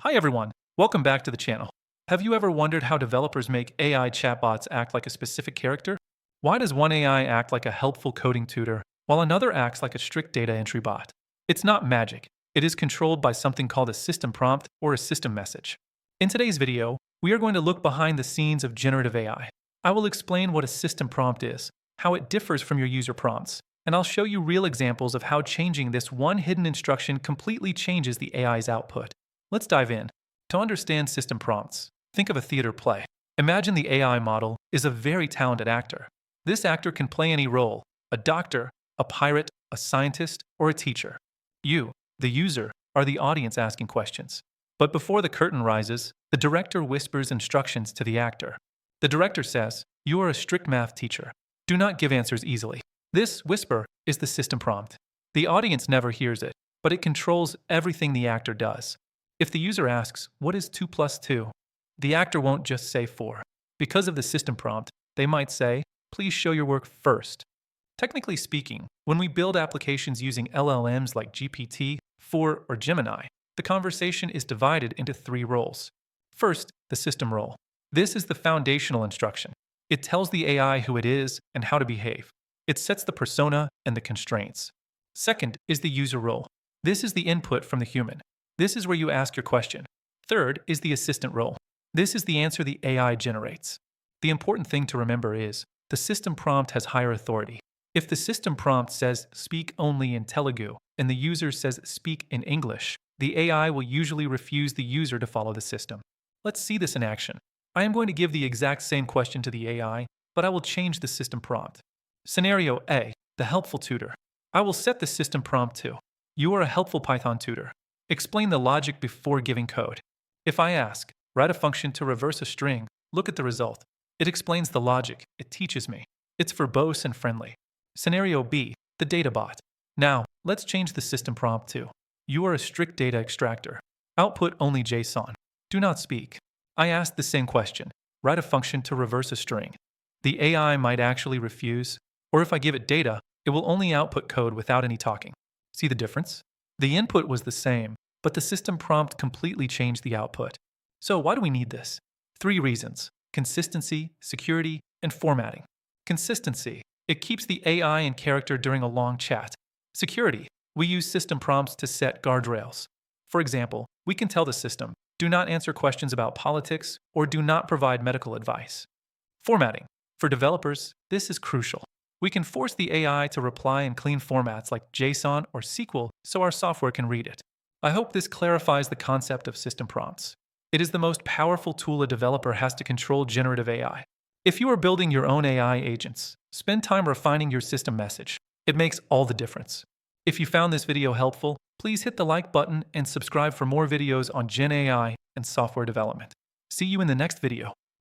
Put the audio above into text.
Hi everyone, welcome back to the channel. Have you ever wondered how developers make AI chatbots act like a specific character? Why does one AI act like a helpful coding tutor, while another acts like a strict data entry bot? It's not magic. It is controlled by something called a system prompt or a system message. In today's video, we are going to look behind the scenes of generative AI. I will explain what a system prompt is, how it differs from your user prompts, and I'll show you real examples of how changing this one hidden instruction completely changes the AI's output. Let's dive in. To understand system prompts, think of a theater play. Imagine the AI model is a very talented actor. This actor can play any role: a doctor, a pirate, a scientist, or a teacher. You, the user, are the audience asking questions. But before the curtain rises, the director whispers instructions to the actor. The director says, "You are a strict math teacher. Do not give answers easily." This whisper is the system prompt. The audience never hears it, but it controls everything the actor does. If the user asks, "What is 2 plus 2?" the actor won't just say 4. Because of the system prompt, they might say, "Please show your work first." Technically speaking, when we build applications using LLMs like GPT, 4, or Gemini, the conversation is divided into 3 roles. First, the system role. This is the foundational instruction. It tells the AI who it is and how to behave. It sets the persona and the constraints. Second is the user role. This is the input from the human. This is where you ask your question. Third is the assistant role. This is the answer the AI generates. The important thing to remember is, the system prompt has higher authority. If the system prompt says "speak only in Telugu" and the user says "speak in English," the AI will usually refuse the user to follow the system. Let's see this in action. I am going to give the exact same question to the AI, but I will change the system prompt. Scenario A, the helpful tutor. I will set the system prompt to, "You are a helpful Python tutor. Explain the logic before giving code." If I ask, "Write a function to reverse a string," look at the result. It explains the logic. It teaches me. It's verbose and friendly. Scenario B, the data bot. Now, let's change the system prompt to, "You are a strict data extractor. Output only JSON. Do not speak." I ask the same question. "Write a function to reverse a string." The AI might actually refuse, or if I give it data, it will only output code without any talking. See the difference? The input was the same, but the system prompt completely changed the output. So why do we need this? 3 reasons: consistency, security, and formatting. Consistency. It keeps the AI in character during a long chat. Security. We use system prompts to set guardrails. For example, we can tell the system, "Do not answer questions about politics," or "Do not provide medical advice." Formatting. For developers, this is crucial. We can force the AI to reply in clean formats like JSON or SQL so our software can read it. I hope this clarifies the concept of system prompts. It is the most powerful tool a developer has to control generative AI. If you are building your own AI agents, spend time refining your system message. It makes all the difference. If you found this video helpful, please hit the like button and subscribe for more videos on Gen AI and software development. See you in the next video.